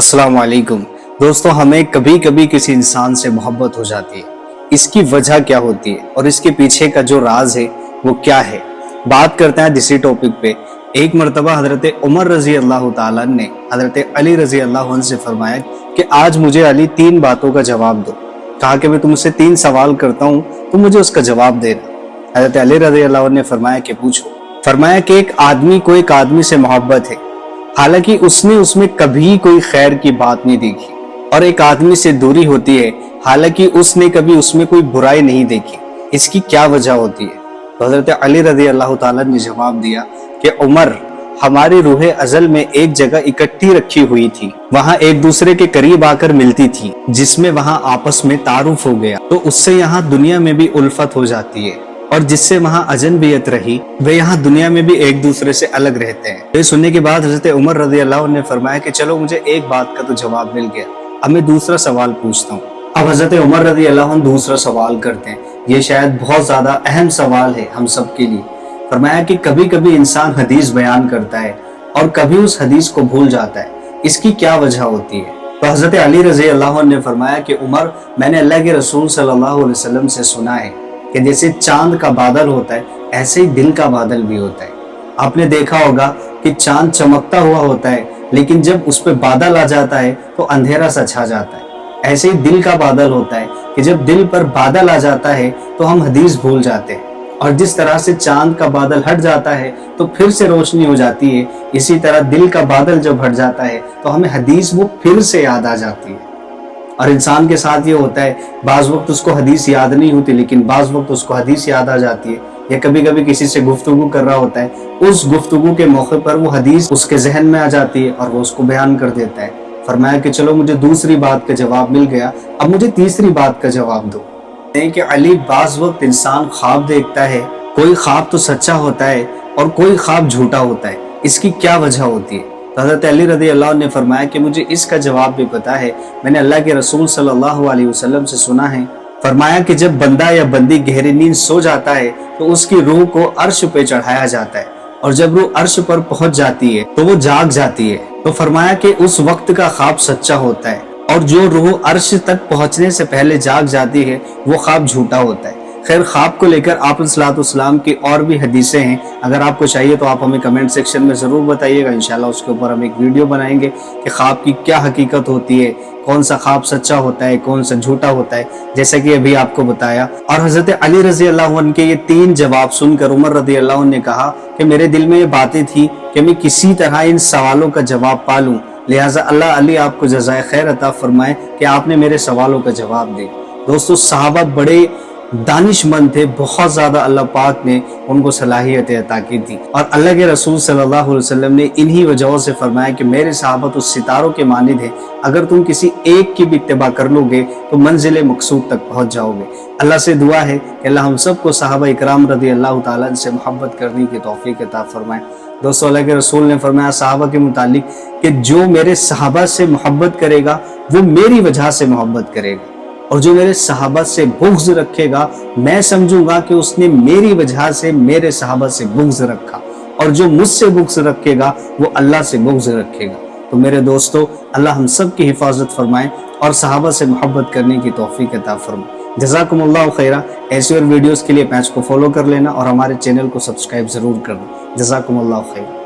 अस्सलाम वालेकुम दोस्तों, हमें कभी कभी किसी इंसान से मोहब्बत हो जाती है। इसकी वजह क्या होती है और इसके पीछे का जो राज है वो क्या है, बात करते हैं इसी टॉपिक पे। एक मर्तबा हजरत उमर रजी अल्लाह ताला ने हजरत अली रजी अल्लाह अन्हु से फरमाया कि आज मुझे अली 3 बातों का जवाब दो। कहा कि मैं तुमसे 3 सवाल करता हूँ, तुम मुझे उसका जवाब देना। हजरत अली रजी अल्लाह अन्हु ने फरमाया कि पूछो। फरमाया कि एक आदमी को एक आदमी से मोहब्बत है, हालांकि उसने उसमें कभी कोई खैर की बात नहीं देखी, और एक आदमी से दूरी होती है, हालांकि उसने कभी उसमें कोई बुराई नहीं देखी। इसकी क्या वजह होती है? तो हजरत अली रज़ी अल्लाह ताला ने जवाब दिया कि उमर, हमारी रूह अजल में एक जगह इकट्ठी रखी हुई थी, वहां एक दूसरे के करीब आकर मिलती थी, जिसमें वहां आपस में तारुफ हो गया, तो उससे यहाँ दुनिया में भी उल्फत हो जाती है, और जिससे वहां अजनबियत रही वे यहाँ दुनिया में भी एक दूसरे से अलग रहते हैं। ये सुनने के बाद हजरत उमर रज़ी अल्लाह ने फरमाया कि चलो मुझे एक बात का तो जवाब मिल गया, अब मैं दूसरा सवाल पूछता हूँ। अब हजरत उमर रज़ी अल्लाह दूसरा सवाल करते हैं। ये शायद बहुत ज्यादा अहम सवाल है हम सब के लिए। फरमाया कि कभी कभी इंसान हदीस बयान करता है और कभी उस हदीस को भूल जाता है, इसकी क्या वजह होती है? तो हजरत अली रज़ी अल्लाह ने फरमाया कि उमर, मैंने अल्लाह के रसूल सल्लल्लाहु अलैहि वसल्लम से सुना है कि जैसे चांद का बादल होता है, ऐसे ही दिल का बादल भी होता है। आपने देखा होगा कि चांद चमकता हुआ होता है, लेकिन जब उस पर बादल आ जाता है तो अंधेरा सा छा जाता है। ऐसे ही दिल का बादल होता है कि जब दिल पर बादल आ जाता है तो हम हदीस भूल जाते हैं, और जिस तरह से चांद का बादल हट जाता है तो फिर से रोशनी हो जाती है, इसी तरह दिल का बादल जब हट जाता है तो हमें हदीस वो फिर से याद आ जाती है। और इंसान के साथ ये होता है, बाज वक्त उसको हदीस याद नहीं होती, लेकिन बाज वक्त उसको हदीस याद आ जाती है, या कभी कभी किसी से गुफ्तगू कर रहा होता है, उस गुफ्तगू के मौके पर वो हदीस उसके जहन में आ जाती है और वो उसको बयान कर देता है। फरमाया कि चलो मुझे दूसरी बात का जवाब मिल गया, अब मुझे तीसरी बात का जवाब दो। कि अली, बाज वक्त इंसान ख्वाब देखता है, कोई ख्वाब तो सच्चा होता है और कोई ख्वाब झूठा होता है, इसकी क्या वजह होती है? तो हज़रत अली रज़ी अल्लाह ने फरमाया कि मुझे इसका जवाब भी पता है, मैंने अल्लाह के रसूल सल्लल्लाहु अलैहि वसल्लम से सुना है। फरमाया कि जब बंदा या बंदी गहरी नींद सो जाता है तो उसकी रूह को अर्श पे चढ़ाया जाता है, और जब रूह अर्श पर पहुंच जाती है तो वो जाग जाती है। तो फरमाया कि उस वक्त का ख्वाब सच्चा होता है, और जो रूह अर्श तक पहुंचने से पहले जाग जाती है वो ख्वाब झूठा होता है। खैर, ख्वाब को लेकर आप सलाम की और भी हदीसें हैं, अगर आपको चाहिए तो आप हमें कमेंट सेक्शन में ज़रूर बताइएगा। इंशाल्लाह उसके ऊपर हम एक वीडियो बनाएंगे कि ख्वाब की क्या हकीकत होती है, कौन सा ख्वाब सच्चा होता है, कौन सा झूठा होता है, जैसा कि अभी आपको बताया। और हजरत अली रज़ी अल्लाह अन्हु के ये 3 जवाब सुनकर उमर रज़ी अल्लाह अन्हु ने कहा कि मेरे दिल में ये बातें थी कि मैं किसी तरह इन सवालों का जवाब पा लूँ, लिहाजा अल्लाह अली आपको जज़ाए खैर अता फरमाए कि आपने मेरे सवालों का जवाब दिया। दोस्तों, सहाबा बड़े दानिशमंद थे, बहुत ज्यादा अल्लाह पाक ने उनको सलाहियत अता की थी, और अल्लाह के रसूल सल्लल्लाहु अलैहि वसल्लम ने इन्हीं वजहों से फरमाया कि मेरे सहाबा तो सितारों के मानिद हैं, अगर तुम किसी एक की भी इत्तिबा कर लोगे तो मंजिल मकसूद तक पहुंच जाओगे। अल्लाह से दुआ है कि अल्लाह हम सबको सहाबा इकराम रज़ी अल्लाह ताला से मोहब्बत करने की तौफीक अता फरमाए। दोस्तों, अल्लाह के रसूल ने फरमाया सहाबा के मुतालिक कि जो मेरे सहाबा से मोहब्बत करेगा वो मेरी वजह से मोहब्बत करेगा, और जो मेरे सहाबा से बुग़्ज़ रखेगा मैं समझूंगा कि उसने मेरी वजह से मेरे सहाबा से बुग़्ज़ रखा, और जो मुझसे बुग़्ज़ रखेगा वो अल्लाह से बुग़्ज़ रखेगा। तो मेरे दोस्तों, अल्लाह हम सब की हिफाजत फरमाए और सहाबा से मोहब्बत करने की तौफीक अता फरमाए। जज़ाकुमुल्लाहु खैरा। ऐसी और वीडियोस के लिए पेज को फॉलो कर लेना और हमारे चैनल को सब्सक्राइब जरूर करना। जज़ाकुमुल्लाहु खैरा।